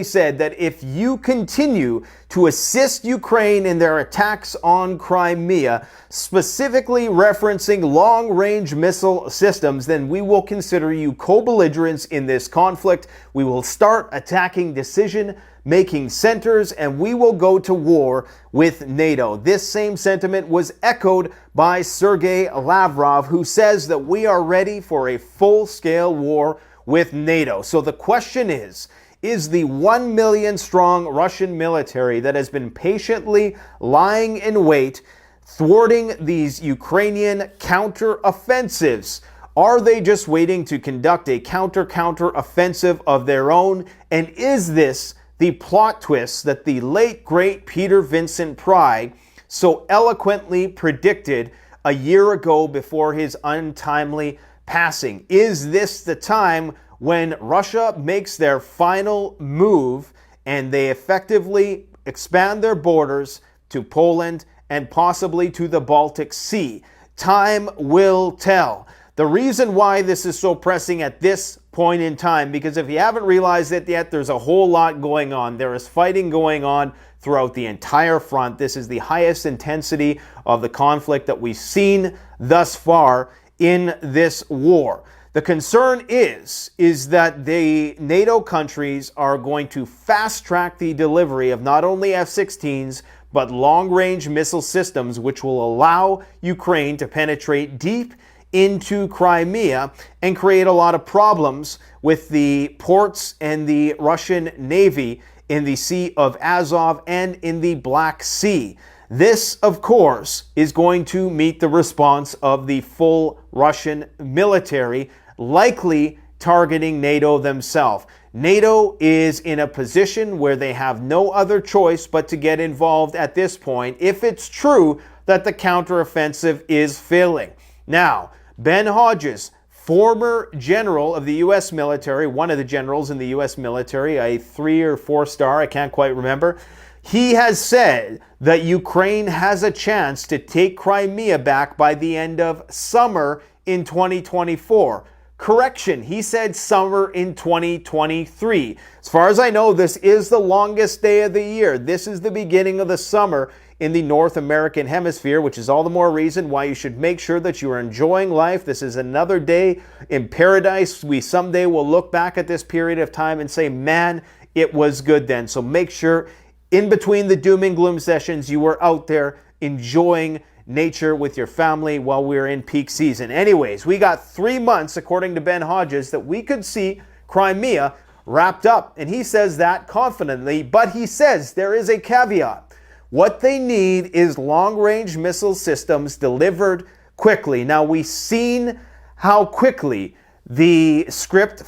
said that if you continue to assist Ukraine in their attacks on Crimea, specifically referencing long-range missile systems, then we will consider you co-belligerents in this conflict. We will start attacking decision-making centers, and we will go to war with NATO. This same sentiment was echoed by Sergei Lavrov, who says that we are ready for a full-scale war with NATO. So the question is the 1 million strong Russian military that has been patiently lying in wait, thwarting these Ukrainian counter-offensives, are they just waiting to conduct a counter-offensive of their own? And is this the plot twist that the late, great Peter Vincent Pry so eloquently predicted a year ago before his untimely passing? Is this the time when Russia makes their final move and they effectively expand their borders to Poland and possibly to the Baltic Sea? Time will tell. The reason why this is so pressing at this point in time, because if you haven't realized it yet, there's a whole lot going on. There is fighting going on throughout the entire front. This is the highest intensity of the conflict that we've seen thus far in this war. The concern is that the NATO countries are going to fast-track the delivery of not only F-16s, but long-range missile systems, which will allow Ukraine to penetrate deep into Crimea and create a lot of problems with the ports and the Russian Navy in the Sea of Azov and in the Black Sea. This, of course, is going to meet the response of the full Russian military, likely targeting NATO themselves. NATO is in a position where they have no other choice but to get involved at this point if it's true that the counteroffensive is failing. Now, Ben Hodges, former general of the U.S. military, one of the generals in the U.S. military, a 3 or 4 star, I can't quite remember, he has said that Ukraine has a chance to take Crimea back by the end of summer in 2024. Correction, he said summer in 2023. As far as I know, this is the longest day of the year. This is the beginning of the summer in the North American hemisphere, which is all the more reason why you should make sure that you are enjoying life. This is another day in paradise. We someday will look back at this period of time and say, man, it was good then. So make sure in between the doom and gloom sessions, you were out there enjoying nature with your family while we're in peak season. Anyways, we got 3 months, according to Ben Hodges, that we could see Crimea wrapped up. And he says that confidently, but he says there is a caveat. What they need is long-range missile systems delivered quickly. Now, we've seen how quickly the script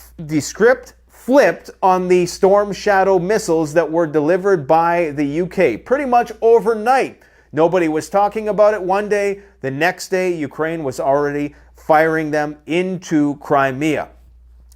flipped on the Storm Shadow missiles that were delivered by the UK. Pretty much overnight. Nobody was talking about it one day. The next day, Ukraine was already firing them into Crimea.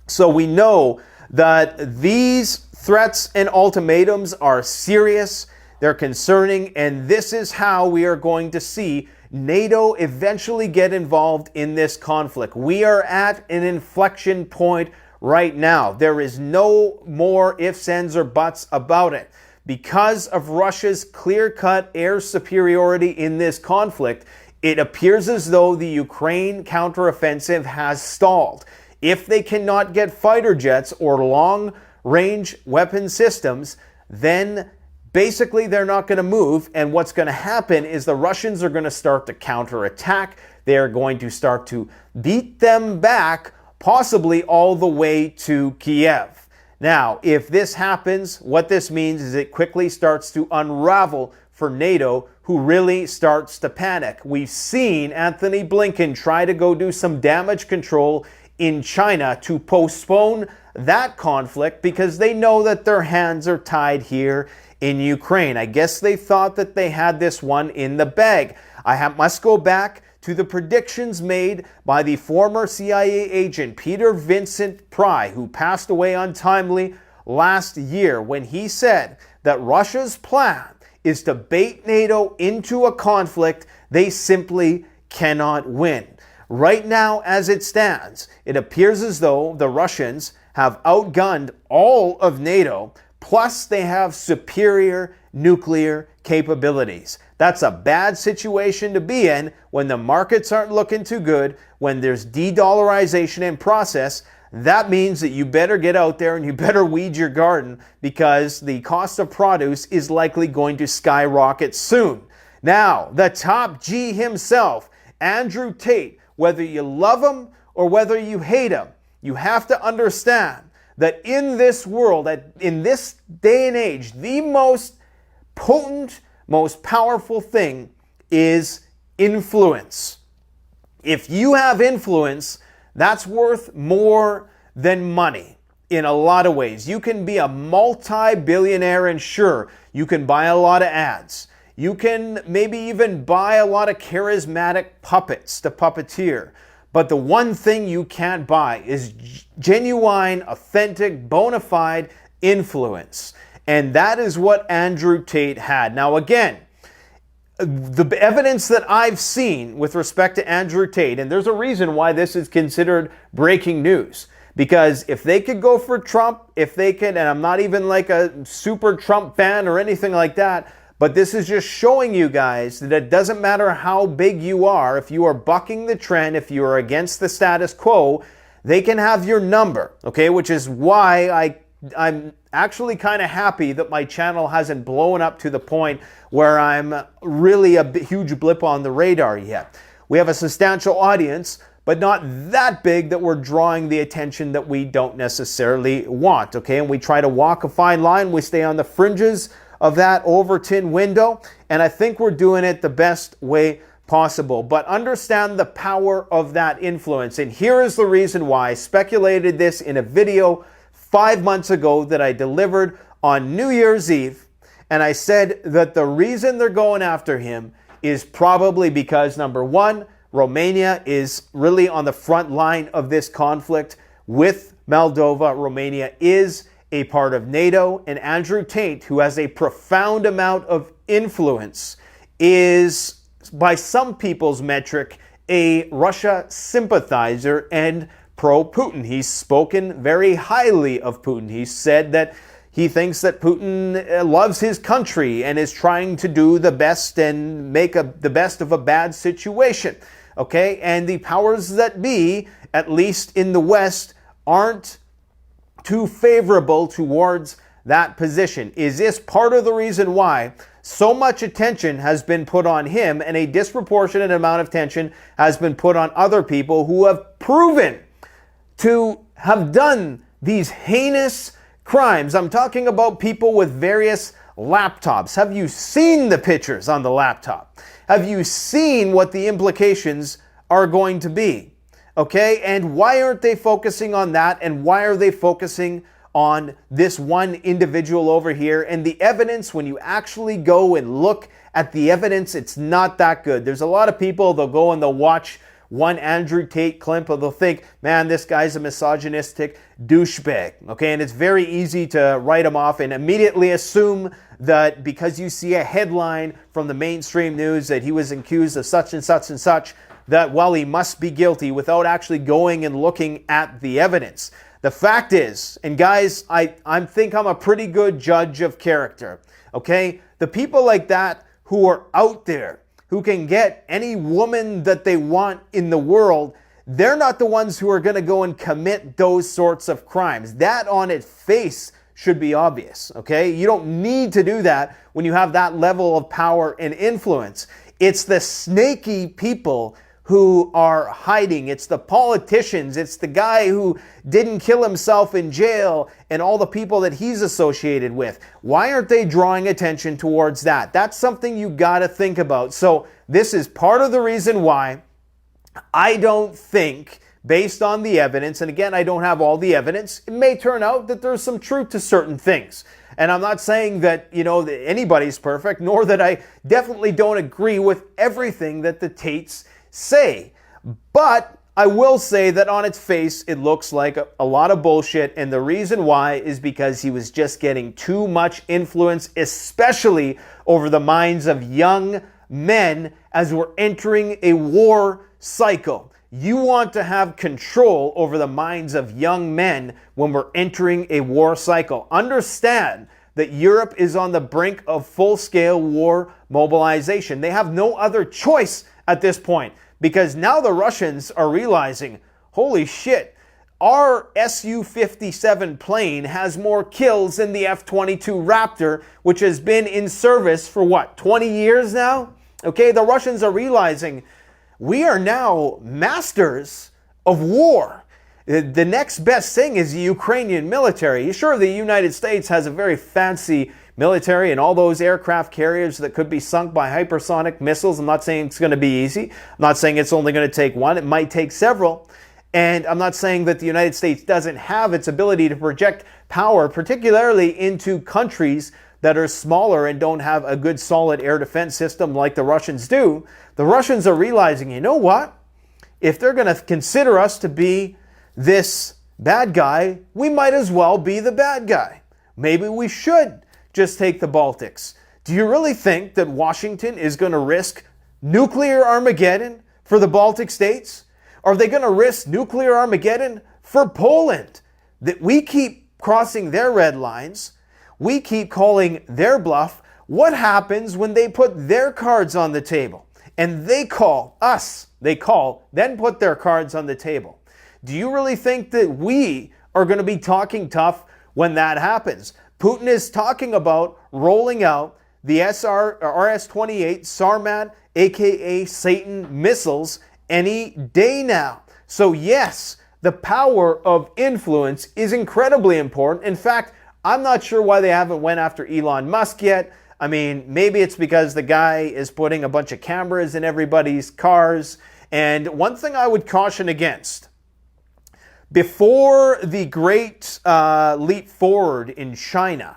So we know that these threats and ultimatums are serious. They're concerning, and this is how we are going to see NATO eventually get involved in this conflict. We are at an inflection point right now. There is no more ifs, ands, or buts about it. Because of Russia's clear-cut air superiority in this conflict, it appears as though the Ukraine counteroffensive has stalled. If they cannot get fighter jets or long-range weapon systems, then basically they're not going to move, and what's going to happen is the Russians are going to start to counterattack. They're going to start to beat them back, possibly all the way to Kiev. Now, if this happens, what this means is it quickly starts to unravel for NATO, who really starts to panic. We've seen Anthony Blinken try to go do some damage control in China to postpone that conflict because they know that their hands are tied here in Ukraine. I guess they thought that they had this one in the bag. Must go back to the predictions made by the former CIA agent Peter Vincent Pry, who passed away untimely last year, when he said that Russia's plan is to bait NATO into a conflict they simply cannot win. Right now, as it stands, it appears as though the Russians have outgunned all of NATO, Plus, they have superior nuclear capabilities. That's a bad situation to be in when the markets aren't looking too good, when there's de-dollarization in process. That means that you better get out there and you better weed your garden, because the cost of produce is likely going to skyrocket soon. Now, the top G himself, Andrew Tate, whether you love him or whether you hate him, you have to understand that in this world, in this day and age, the most potent, most powerful thing is influence. If you have influence, that's worth more than money in a lot of ways. You can be a multi-billionaire, and sure, you can buy a lot of ads. You can maybe even buy a lot of charismatic puppets to puppeteer. But the one thing you can't buy is genuine, authentic, bona fide influence. And that is what Andrew Tate had. Now again, the evidence that I've seen with respect to Andrew Tate, and there's a reason why this is considered breaking news, because if they could go for Trump, if they could, and I'm not even like a super Trump fan or anything like that, but this is just showing you guys that it doesn't matter how big you are, if you are bucking the trend, if you are against the status quo, they can have your number, okay? Which is why I'm actually kind of happy that my channel hasn't blown up to the point where I'm really a huge blip on the radar yet. We have a substantial audience, but not that big that we're drawing the attention that we don't necessarily want, okay? And we try to walk a fine line. We stay on the fringes of that Overton window, and I think we're doing it the best way possible. But understand the power of that influence. And here is the reason why I speculated this in a video 5 months ago that I delivered on New Year's Eve. And I said that the reason they're going after him is probably because, number one, Romania is really on the front line of this conflict with Moldova. Romania is a part of NATO, and Andrew Tate, who has a profound amount of influence, is, by some people's metric, a Russia sympathizer and pro-Putin. He's spoken very highly of Putin. He said that he thinks that Putin loves his country and is trying to do the best and make the best of a bad situation. Okay? And the powers that be, at least in the West, aren't too favorable towards that position. Is this part of the reason why so much attention has been put on him and a disproportionate amount of attention has been put on other people who have proven to have done these heinous crimes? I'm talking about people with various laptops. Have you seen the pictures on the laptop? Have you seen what the implications are going to be? Okay, and why aren't they focusing on that? And why are they focusing on this one individual over here? And the evidence, when you actually go and look at the evidence, it's not that good. There's a lot of people, they'll go and they'll watch one Andrew Tate clip, and they'll think, man, this guy's a misogynistic douchebag. Okay, and it's very easy to write him off and immediately assume that because you see a headline from the mainstream news that he was accused of such and such and such, that, well, he must be guilty without actually going and looking at the evidence. The fact is, and guys, I think I'm a pretty good judge of character, okay? The people like that who are out there, who can get any woman that they want in the world, they're not the ones who are going to go and commit those sorts of crimes. That on its face should be obvious, okay? You don't need to do that when you have that level of power and influence. It's the snaky people who are hiding. It's the politicians. It's the guy who didn't kill himself in jail and all the people that he's associated with. Why aren't they drawing attention towards that? That's something you got to think about. So this is part of the reason why I don't think, based on the evidence, and again, I don't have all the evidence, it may turn out that there's some truth to certain things. And I'm not saying that, that anybody's perfect, nor that I definitely don't agree with everything that the Tates say. But I will say that on its face, it looks like a lot of bullshit. And the reason why is because he was just getting too much influence, especially over the minds of young men as we're entering a war cycle. You want to have control over the minds of young men when we're entering a war cycle. Understand that Europe is on the brink of full-scale war mobilization. They have no other choice at this point because now the Russians are realizing, holy shit, our Su-57 plane has more kills than the F-22 Raptor, which has been in service for what, 20 years now? Okay, the Russians are realizing we are now masters of war. The next best thing is the Ukrainian military. Sure, the United States has a very fancy military and all those aircraft carriers that could be sunk by hypersonic missiles. I'm not saying it's going to be easy. I'm not saying it's only going to take one. It might take several. And I'm not saying that the United States doesn't have its ability to project power, particularly into countries that are smaller and don't have a good solid air defense system like the Russians do. The Russians are realizing, you know what? If they're going to consider us to be this bad guy, we might as well be the bad guy. Maybe we should just take the Baltics. Do you really think that Washington is going to risk nuclear Armageddon for the Baltic states? Are they going to risk nuclear Armageddon for Poland? That we keep crossing their red lines, we keep calling their bluff. What happens when they put their cards on the table? And they call us, then put their cards on the table. Do you really think that we are going to be talking tough when that happens? Putin is talking about rolling out the RS-28 Sarmat, aka Satan missiles, any day now. So yes, the power of influence is incredibly important. In fact, I'm not sure why they haven't went after Elon Musk yet. I mean, maybe it's because the guy is putting a bunch of cameras in everybody's cars. And one thing I would caution against, before the great leap forward in China,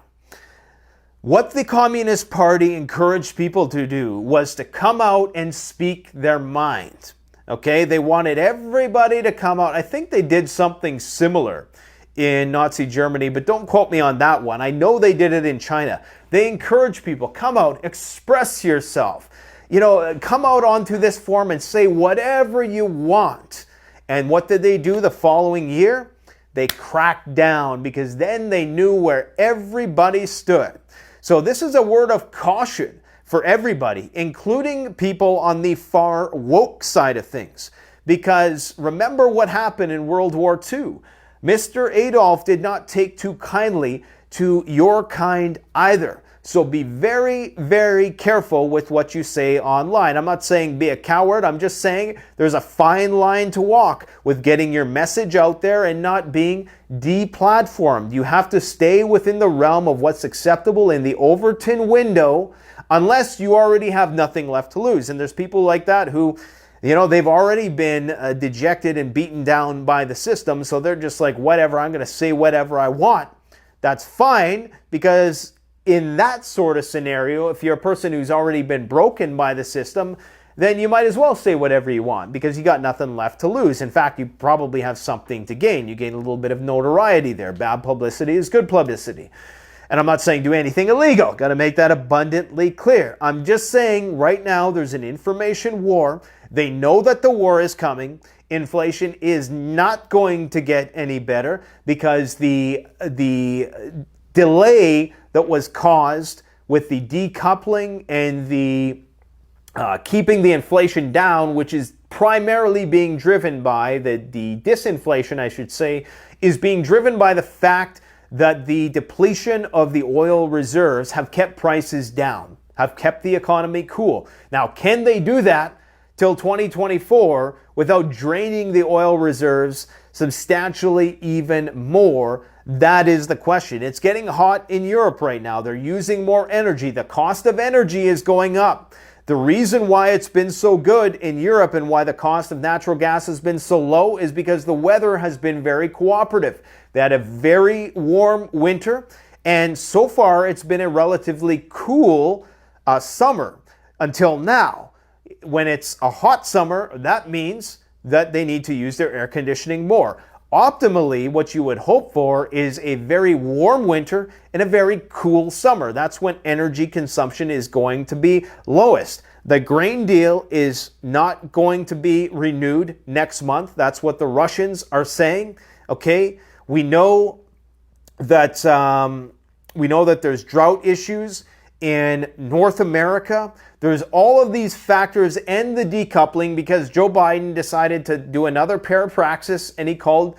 what the Communist Party encouraged people to do was to come out and speak their mind. Okay, they wanted everybody to come out. I think they did something similar in Nazi Germany, but don't quote me on that one. I know they did it in China. They encourage people, come out, express yourself. You know, come out onto this forum and say whatever you want. And what did they do the following year? They cracked down because then they knew where everybody stood. So this is a word of caution for everybody, including people on the far woke side of things. Because remember what happened in World War II. Mr. Adolf did not take too kindly to your kind either. So be very, very careful with what you say online. I'm not saying be a coward. I'm just saying there's a fine line to walk with getting your message out there and not being deplatformed. You have to stay within the realm of what's acceptable in the Overton window, unless you already have nothing left to lose. And there's people like that who, you know, they've already been dejected and beaten down by the system. So they're just like, whatever, I'm going to say whatever I want. That's fine, because in that sort of scenario, if you're a person who's already been broken by the system, then you might as well say whatever you want because you got nothing left to lose. In fact, you probably have something to gain. You gain a little bit of notoriety there. Bad publicity is good publicity. And I'm not saying do anything illegal. Got to make that abundantly clear. I'm just saying right now there's an information war. They know that the war is coming. Inflation is not going to get any better because the delay that was caused with the decoupling and the keeping the inflation down, which is primarily being driven by the disinflation, I should say, is being driven by the fact that the depletion of the oil reserves have kept prices down, have kept the economy cool. Now, can they do that till 2024 without draining the oil reserves substantially even more? That is the question. It's getting hot in Europe right now. They're using more energy. The cost of energy is going up. The reason why it's been so good in Europe and why the cost of natural gas has been so low is because the weather has been very cooperative. They had a very warm winter, and so far it's been a relatively cool summer until now. When it's a hot summer, that means that they need to use their air conditioning more. Optimally, what you would hope for is a very warm winter and a very cool summer. That's when energy consumption is going to be lowest. The grain deal is not going to be renewed next month. That's what the Russians are saying. Okay, we know that there's drought issues in North America. There's all of these factors and the decoupling because Joe Biden decided to do another parapraxis and he called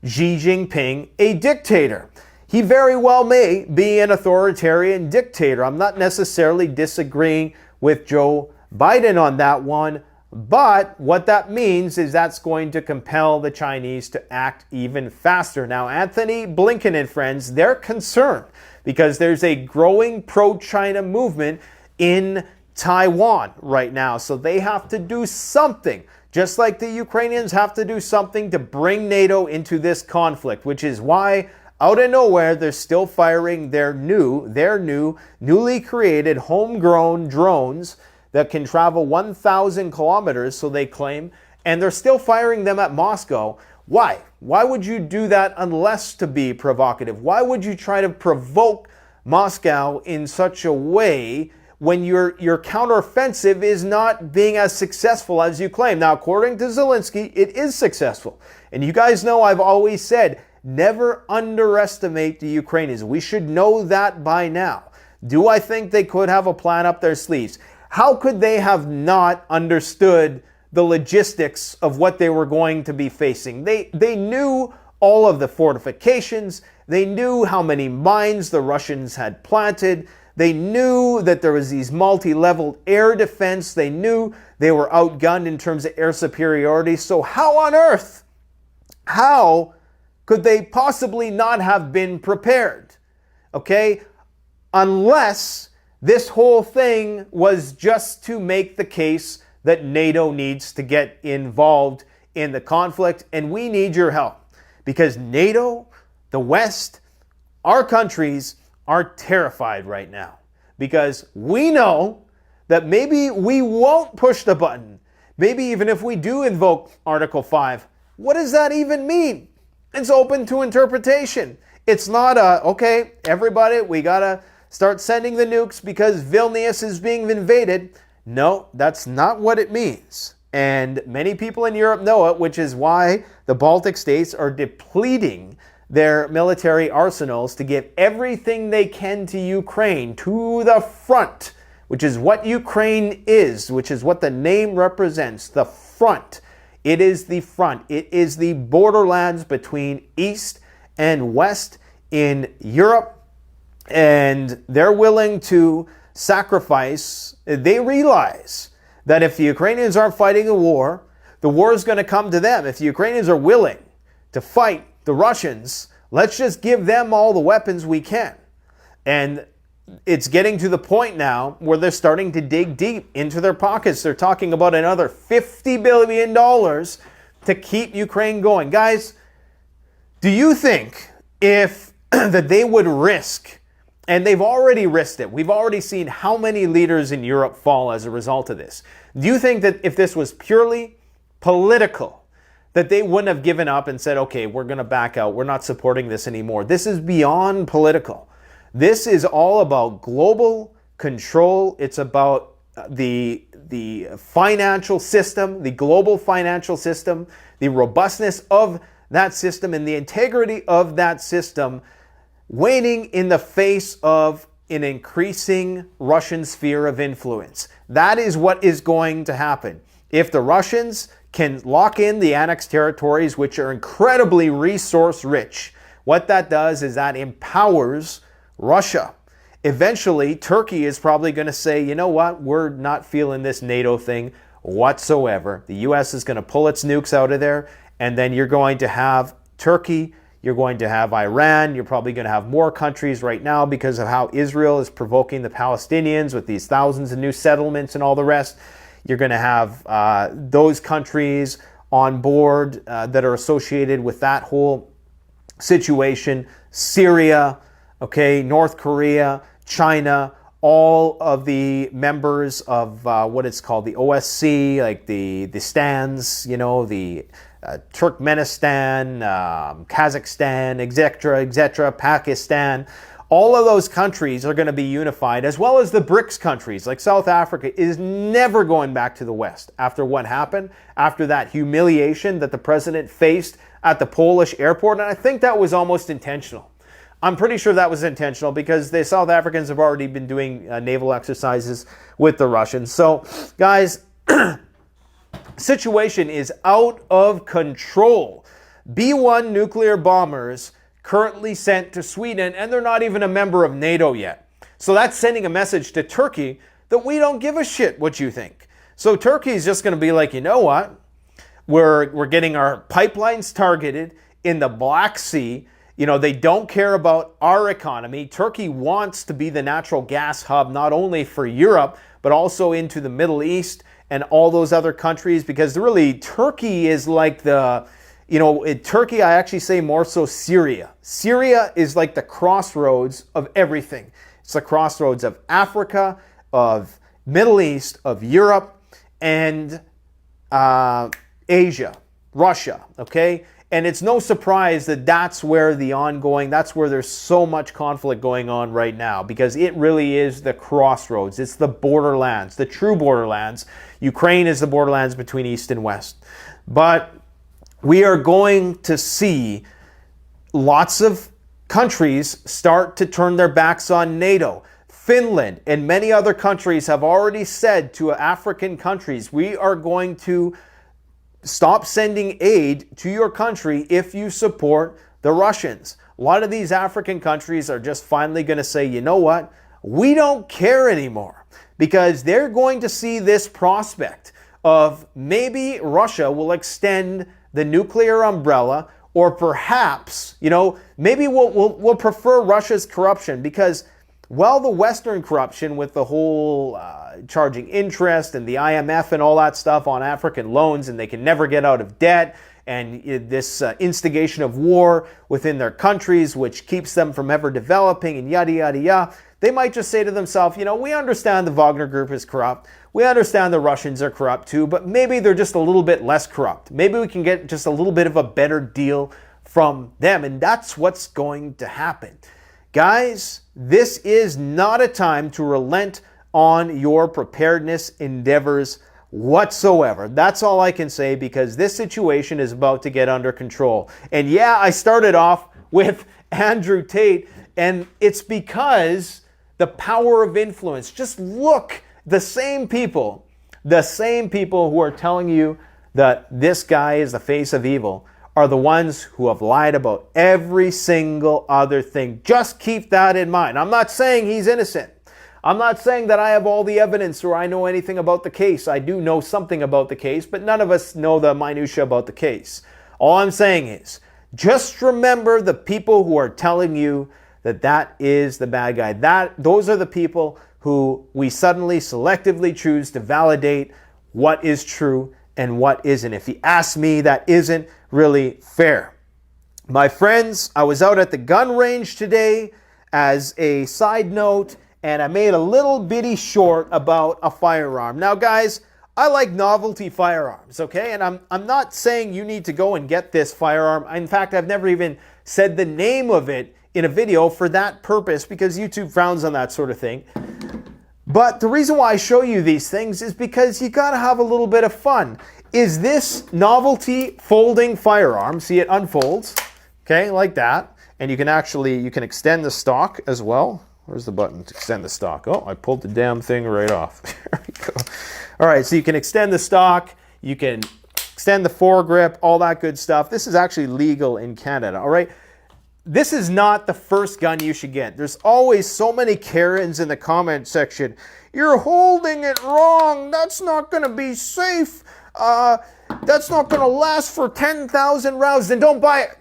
Xi Jinping a dictator. He very well may be an authoritarian dictator. I'm not necessarily disagreeing with Joe Biden on that one, but what that means is that's going to compel the Chinese to act even faster. Now, Anthony Blinken and friends, they're concerned because there's a growing pro-China movement in Taiwan right now. So they have to do something, just like the Ukrainians have to do something to bring NATO into this conflict, which is why out of nowhere, they're still firing their newly created homegrown drones that can travel 1,000 kilometers, so they claim, and they're still firing them at Moscow. Why? Why would you do that unless to be provocative? Why would you try to provoke Moscow in such a way when your counteroffensive is not being as successful as you claim? Now, according to Zelensky, it is successful. And you guys know I've always said, never underestimate the Ukrainians. We should know that by now. Do I think they could have a plan up their sleeves? How could they have not understood the logistics of what they were going to be facing? They knew all of the fortifications. They knew how many mines the Russians had planted. They knew that there was these multi-leveled air defense. They knew they were outgunned in terms of air superiority. So how on earth, how could they possibly not have been prepared? Okay? Unless this whole thing was just to make the case that NATO needs to get involved in the conflict, and we need your help. Because NATO, the West, our countries are terrified right now. Because we know that maybe we won't push the button. Maybe even if we do invoke Article 5, what does that even mean? It's open to interpretation. It's not okay, everybody, we gotta start sending the nukes because Vilnius is being invaded. No, that's not what it means. And many people in Europe know it, which is why the Baltic states are depleting their military arsenals to give everything they can to Ukraine, to the front, which is what Ukraine is, which is what the name represents, the front. It is the front. It is the borderlands between East and West in Europe. And they're willing to sacrifice. They realize that if the Ukrainians aren't fighting a war, the war is going to come to them. If the Ukrainians are willing to fight the Russians, let's just give them all the weapons we can. And it's getting to the point now where they're starting to dig deep into their pockets. They're talking about another $50 billion to keep Ukraine going. Guys, do you think if that they would risk, and they've already risked it, we've already seen how many leaders in Europe fall as a result of this. Do you think that if this was purely political, that they wouldn't have given up and said, okay, we're going to back out, we're not supporting this anymore? This is beyond political. This is all about global control. It's about the financial system, the global financial system, the robustness of that system, and the integrity of that system waning in the face of an increasing Russian sphere of influence. That is what is going to happen. If the Russians can lock in the annexed territories, which are incredibly resource rich, what that does is that empowers Russia. Eventually, Turkey is probably going to say, you know what, we're not feeling this NATO thing whatsoever. The U.S. is going to pull its nukes out of there, and then you're going to have Turkey, you're going to have Iran, you're probably going to have more countries right now because of how Israel is provoking the Palestinians with these thousands of new settlements and all the rest. You're going to have those countries on board that are associated with that whole situation. Syria, okay, North Korea, China, all of the members of what it's called, the OSC, like the stands, you know, the Turkmenistan, Kazakhstan, etc., Pakistan, All of those countries are going to be unified, as well as the BRICS countries. Like South Africa is never going back to the West after what happened, after that humiliation that the president faced at the Polish airport. And I think that was almost intentional. I'm pretty sure that was intentional because the South Africans have already been doing naval exercises with the Russians. So, guys, situation is out of control. B-1 nuclear bombers currently sent to Sweden, and they're not even a member of NATO yet. So that's sending a message to Turkey that we don't give a shit what you think. So Turkey is just going to be like, you know what? We're getting our pipelines targeted in the Black Sea. You know, they don't care about our economy. Turkey wants to be the natural gas hub, not only for Europe, but also into the Middle East and all those other countries, because really Turkey is like the, you know, in Turkey, I actually say more so Syria. Syria is like the crossroads of everything. It's the crossroads of Africa, of Middle East, of Europe, and Asia, Russia, okay? And it's no surprise that that's where there's so much conflict going on right now, because it really is the crossroads. It's the borderlands, the true borderlands. Ukraine is the borderlands between East and West. But we are going to see lots of countries start to turn their backs on NATO. Finland and many other countries have already said to African countries, we are going to stop sending aid to your country if you support the Russians. A lot of these African countries are just finally going to say, you know what? We don't care anymore, because they're going to see this prospect of maybe Russia will extend the nuclear umbrella, or perhaps, you know, maybe we'll prefer Russia's corruption, because while the Western corruption with the whole charging interest and the IMF and all that stuff on African loans, and they can never get out of debt, and this instigation of war within their countries, which keeps them from ever developing, and yada, yada, yada, they might just say to themselves, you know, we understand the Wagner Group is corrupt. We understand the Russians are corrupt too, but maybe they're just a little bit less corrupt. Maybe we can get just a little bit of a better deal from them. And that's what's going to happen. Guys, this is not a time to relent on your preparedness endeavors whatsoever. That's all I can say, because this situation is about to get under control. And yeah, I started off with Andrew Tate, and it's because the power of influence. Just look, the same people who are telling you that this guy is the face of evil are the ones who have lied about every single other thing. Just keep that in mind. I'm not saying he's innocent. I'm not saying that I have all the evidence or I know anything about the case. I do know something about the case, but none of us know the minutiae about the case. All I'm saying is, just remember the people who are telling you that is the bad guy. Those are the people who we suddenly selectively choose to validate what is true and what isn't. If you ask me, that isn't really fair. My friends, I was out at the gun range today as a side note, and I made a little bitty short about a firearm. Now, guys, I like novelty firearms, okay? And I'm not saying you need to go and get this firearm. In fact, I've never even said the name of it in a video for that purpose, because YouTube frowns on that sort of thing. But the reason why I show you these things is because you gotta have a little bit of fun. Is this novelty folding firearm, see it unfolds, okay, like that. And you can extend the stock as well. Where's the button to extend the stock? Oh, I pulled the damn thing right off. There we go. All right, so you can extend the stock, you can extend the foregrip, all that good stuff. This is actually legal in Canada, all right? This is not the first gun you should get. There's always so many Karens in the comment section. You're holding it wrong. That's not going to be safe. That's not going to last for 10,000 rounds. Then don't buy it.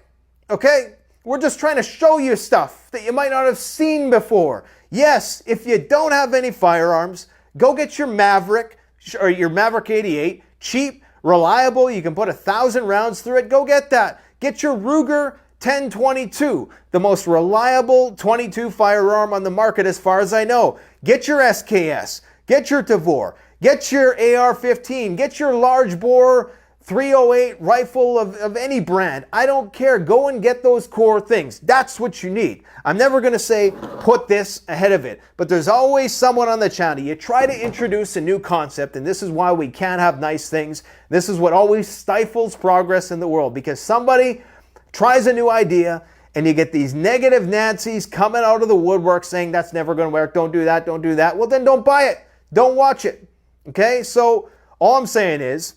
Okay? We're just trying to show you stuff that you might not have seen before. Yes, if you don't have any firearms, go get your Maverick or your Maverick 88. Cheap, reliable. You can put 1,000 rounds through it. Go get that. Get your Ruger 1022, the most reliable 22 firearm on the market as far as I know. Get your SKS, get your Tavor, get your AR-15, get your large bore .308 rifle of any brand. I don't care. Go and get those core things. That's what you need. I'm never going to say put this ahead of it, but there's always someone on the channel. You try to introduce a new concept, and this is why we can't have nice things. This is what always stifles progress in the world, because somebody tries a new idea, and you get these negative Nancy's coming out of the woodwork saying that's never going to work. Don't do that. Don't do that. Well, then don't buy it. Don't watch it. Okay? So all I'm saying is,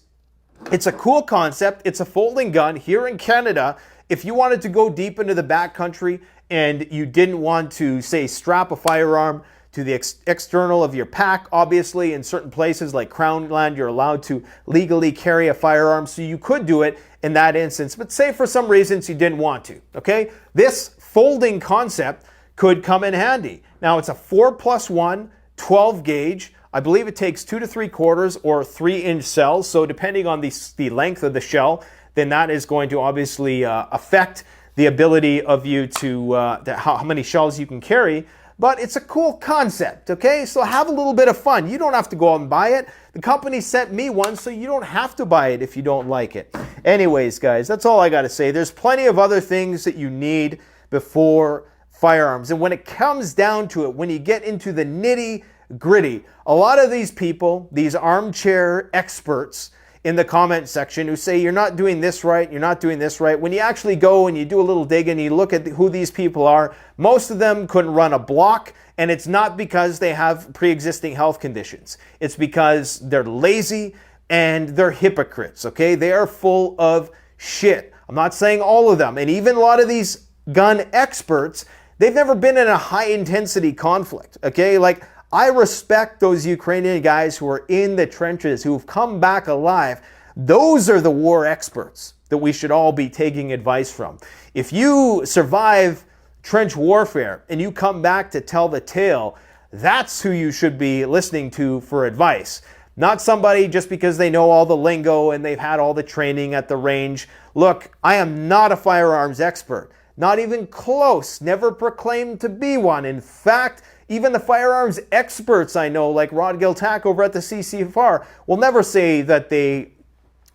it's a cool concept. It's a folding gun here in Canada. If you wanted to go deep into the backcountry and you didn't want to, say, strap a firearm to the external of your pack, obviously in certain places like Crown Land, you're allowed to legally carry a firearm, so you could do it in that instance. But say for some reasons you didn't want to, okay? This folding concept could come in handy. Now it's a 4+1, 12 gauge. I believe it takes 2 3/4 or 3-inch cells. So depending on the length of the shell, then that is going to obviously affect the ability of you to how many shells you can carry. But it's a cool concept, okay? So have a little bit of fun. You don't have to go out and buy it. The company sent me one, so you don't have to buy it if you don't like it. Anyways, guys, that's all I got to say. There's plenty of other things that you need before firearms. And when it comes down to it, when you get into the nitty-gritty, a lot of these people, these armchair experts in the comment section who say you're not doing this right, you're not doing this right, when you actually go and you do a little digging and you look at who these people are, most of them couldn't run a block, and it's not because they have pre-existing health conditions. It's because they're lazy and they're hypocrites, okay? They are full of shit. I'm not saying all of them, and even a lot of these gun experts, they've never been in a high-intensity conflict, okay? Like, I respect those Ukrainian guys who are in the trenches, who've come back alive. Those are the war experts that we should all be taking advice from. If you survive trench warfare and you come back to tell the tale, that's who you should be listening to for advice. Not somebody just because they know all the lingo and they've had all the training at the range. Look, I am not a firearms expert. Not even close. Never proclaimed to be one. In fact, even the firearms experts I know, like Rod Giltack over at the CCFR, will never say that they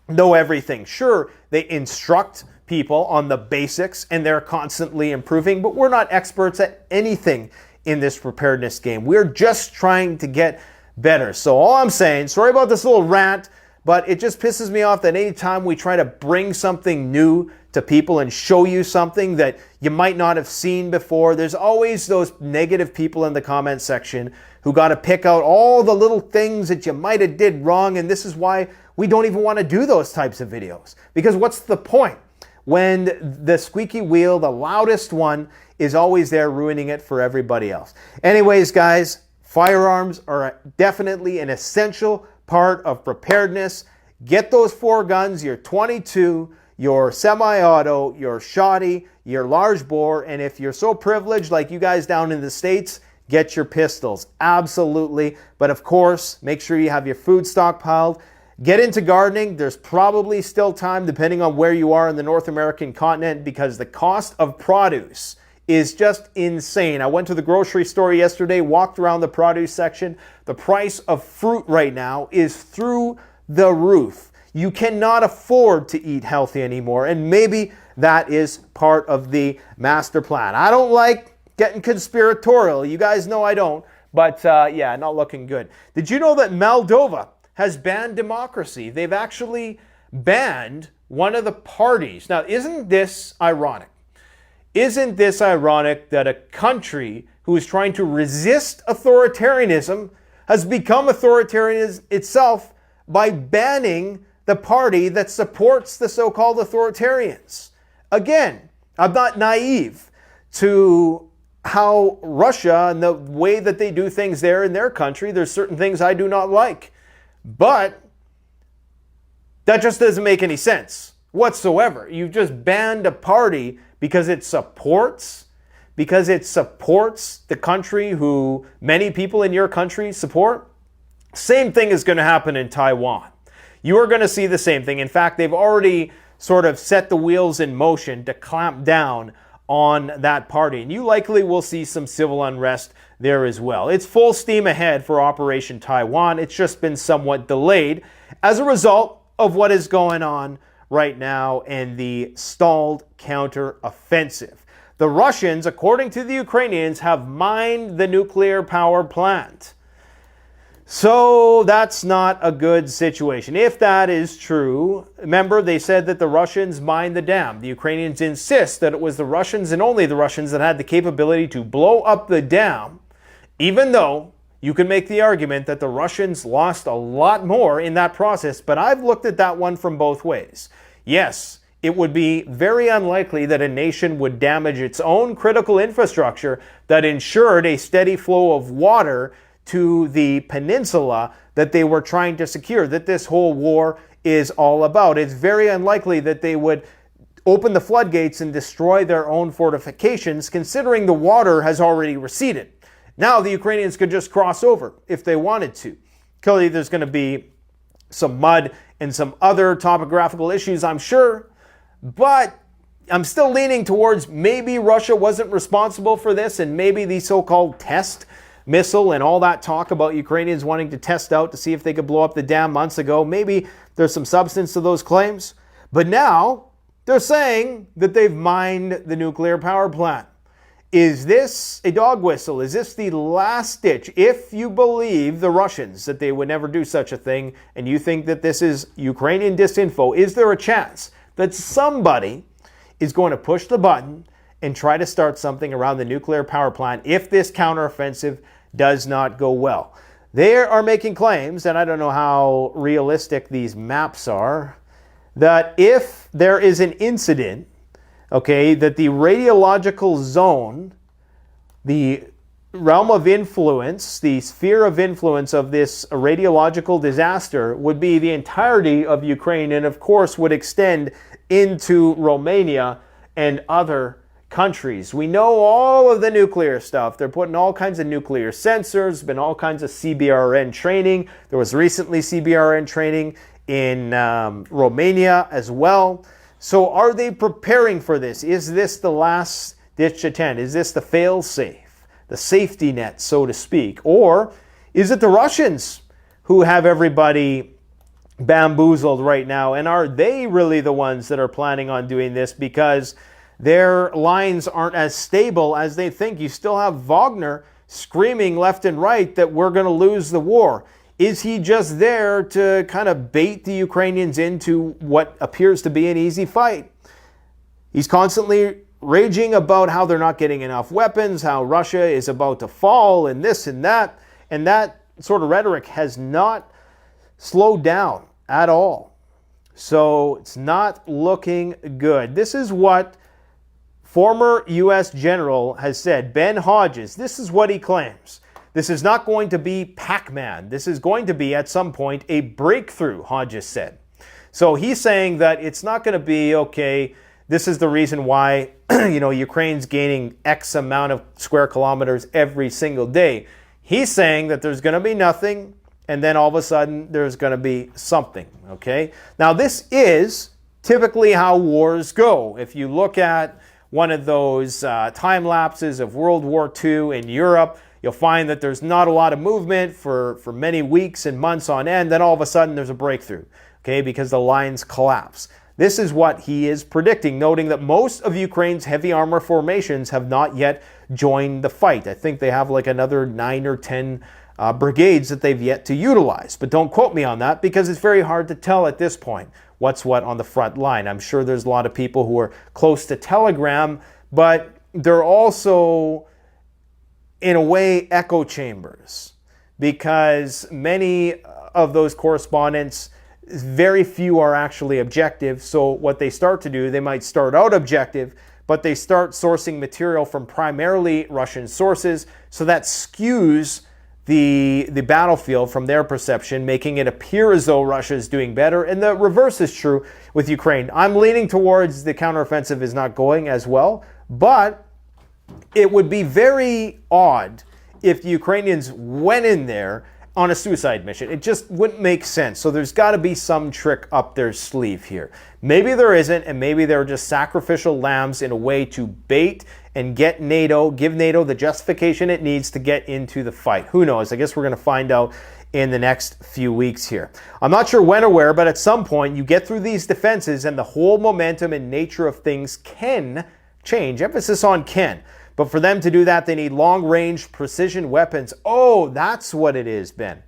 know everything. Sure, they instruct people on the basics and they're constantly improving, but we're not experts at anything in this preparedness game. We're just trying to get better. So all I'm saying, sorry about this little rant, but it just pisses me off that anytime we try to bring something new to people and show you something that you might not have seen before, there's always those negative people in the comment section who got to pick out all the little things that you might have did wrong, and this is why we don't even want to do those types of videos. Because what's the point when the squeaky wheel, the loudest one, is always there ruining it for everybody else? Anyways, guys, firearms are definitely an essential part of preparedness. Get those 4 guns, your .22, your semi-auto, your shotty, your large bore, and if you're so privileged like you guys down in the States, get your pistols. Absolutely. But of course, make sure you have your food stockpiled. Get into gardening. There's probably still time, depending on where you are in the North American continent, because the cost of produce is just insane. I went to the grocery store yesterday, walked around the produce section. The price of fruit right now is through the roof. You cannot afford to eat healthy anymore, and maybe that is part of the master plan. I don't like getting conspiratorial. You guys know I don't, but yeah, not looking good. Did you know that Moldova has banned democracy? They've actually banned one of the parties. Now, isn't this ironic? Isn't this ironic that a country who is trying to resist authoritarianism has become authoritarian itself by banning the party that supports the so-called authoritarians? Again, I'm not naive to how Russia and the way that they do things there in their country. There's certain things I do not like, but that just doesn't make any sense whatsoever. You've just banned a party because it supports the country who many people in your country support. Same thing is going to happen in Taiwan. You are going to see the same thing. In fact, they've already sort of set the wheels in motion to clamp down on that party. And you likely will see some civil unrest there as well. It's full steam ahead for Operation Taiwan. It's just been somewhat delayed. As a result, of what is going on right now and the stalled counteroffensive. The Russians, according to the Ukrainians, have mined the nuclear power plant. So that's not a good situation. If that is true, remember they said that the Russians mined the dam. The Ukrainians insist that it was the Russians and only the Russians that had the capability to blow up the dam, even though you can make the argument that the Russians lost a lot more in that process, but I've looked at that one from both ways. Yes, it would be very unlikely that a nation would damage its own critical infrastructure that ensured a steady flow of water to the peninsula that they were trying to secure, that this whole war is all about. It's very unlikely that they would open the floodgates and destroy their own fortifications, considering the water has already receded. Now the Ukrainians could just cross over if they wanted to. Clearly there's going to be some mud and some other topographical issues, I'm sure, but I'm still leaning towards maybe Russia wasn't responsible for this, and maybe the so-called test missile and all that talk about Ukrainians wanting to test out to see if they could blow up the dam months ago, maybe there's some substance to those claims. But now they're saying that they've mined the nuclear power plant. Is this a dog whistle? Is this the last ditch? If you believe the Russians that they would never do such a thing, and you think that this is Ukrainian disinfo, is there a chance that somebody is going to push the button and try to start something around the nuclear power plant if this counteroffensive does not go well? They are making claims, and I don't know how realistic these maps are, that if there is an incident, okay, that the radiological zone, the realm of influence, the sphere of influence of this radiological disaster would be the entirety of Ukraine, and of course would extend into Romania and other countries. We know all of the nuclear stuff. They're putting all kinds of nuclear sensors, been all kinds of CBRN training. There was recently CBRN training in Romania as well. So are they preparing for this? Is this the last ditch attempt? Is this the fail-safe, the safety net, so to speak? Or is it the Russians who have everybody bamboozled right now? And are they really the ones that are planning on doing this because their lines aren't as stable as they think? You still have Wagner screaming left and right that we're going to lose the war. Is he just there to kind of bait the Ukrainians into what appears to be an easy fight? He's constantly raging about how they're not getting enough weapons, how Russia is about to fall, and this and that. And that sort of rhetoric has not slowed down at all. So it's not looking good. This is what former U.S. general has said. Ben Hodges, this is what he claims. This is not going to be Pac-Man. This is going to be, at some point, a breakthrough, Hodges said. So he's saying that it's not going to be, okay, this is the reason why, Ukraine's gaining X amount of square kilometers every single day. He's saying that there's going to be nothing, and then all of a sudden, there's going to be something, okay? Now, this is typically how wars go. If you look at one of those time lapses of World War II in Europe, you'll find that there's not a lot of movement for many weeks and months on end. Then all of a sudden there's a breakthrough, okay, because the lines collapse. This is what he is predicting, noting that most of Ukraine's heavy armor formations have not yet joined the fight. I think they have like another 9 or 10 brigades that they've yet to utilize. But don't quote me on that because it's very hard to tell at this point what's what on the front line. I'm sure there's a lot of people who are close to Telegram, but they're also, in a way, echo chambers, because many of those correspondents, very few are actually objective. So what they start to do, they might start out objective, but they start sourcing material from primarily Russian sources. So that skews the battlefield from their perception, making it appear as though Russia is doing better. And the reverse is true with Ukraine. I'm leaning towards the counteroffensive is not going as well, but it would be very odd if the Ukrainians went in there on a suicide mission. It just wouldn't make sense. So there's got to be some trick up their sleeve here. Maybe there isn't, and maybe they're just sacrificial lambs in a way to bait and get NATO, give NATO the justification it needs to get into the fight. Who knows? I guess we're going to find out in the next few weeks here. I'm not sure when or where, but at some point you get through these defenses and the whole momentum and nature of things can change. Emphasis on can. But for them to do that, they need long-range precision weapons. Oh, that's what it is, Ben.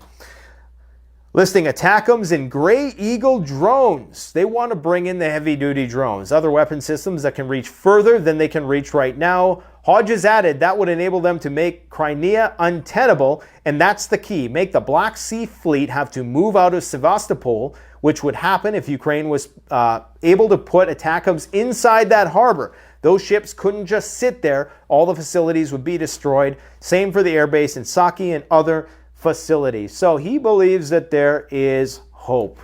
Listing ATACMS and Gray Eagle drones. They want to bring in the heavy-duty drones, other weapon systems that can reach further than they can reach right now. Hodges added that would enable them to make Crimea untenable, and that's the key. Make the Black Sea Fleet have to move out of Sevastopol, which would happen if Ukraine was able to put ATACMS inside that harbor. Those ships couldn't just sit there. All the facilities would be destroyed. Same for the airbase in Saki and other facilities. So he believes that there is hope.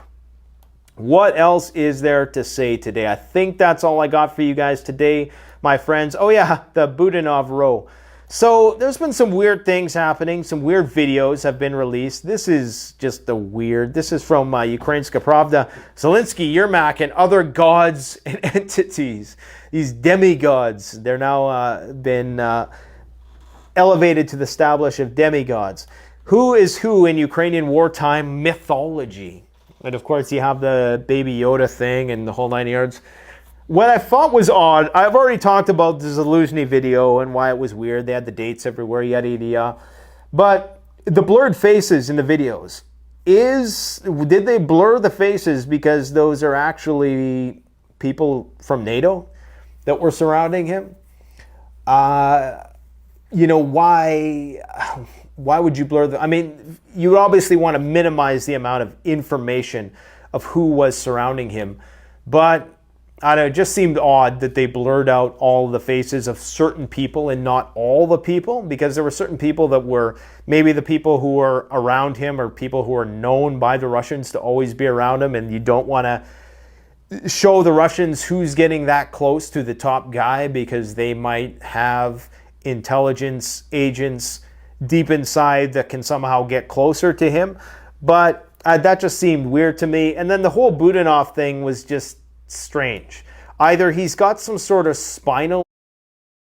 What else is there to say today? I think that's all I got for you guys today, my friends. Oh yeah, the Budanov row. So there's been some weird things happening. Some weird videos have been released. This is just the weird. This is from Ukrainska Pravda. Zelensky, Yermak, and other gods and entities. These demigods. They're now been elevated to the status of demigods. Who is who in Ukrainian wartime mythology? And of course, you have the Baby Yoda thing and the whole 9 yards. What I thought was odd, I've already talked about the Zaluzhny video and why it was weird. They had the dates everywhere, yada, yada, yada. But the blurred faces in the videos, did they blur the faces because those are actually people from NATO that were surrounding him? You know, why would you blur the... I mean, you obviously want to minimize the amount of information of who was surrounding him. But, I don't know, it just seemed odd that they blurred out all the faces of certain people and not all the people, because there were certain people that were maybe the people who were around him or people who are known by the Russians to always be around him, and you don't want to show the Russians who's getting that close to the top guy because they might have intelligence agents deep inside that can somehow get closer to him. But that just seemed weird to me. And then the whole Budanov thing was just strange. Either he's got some sort of spinal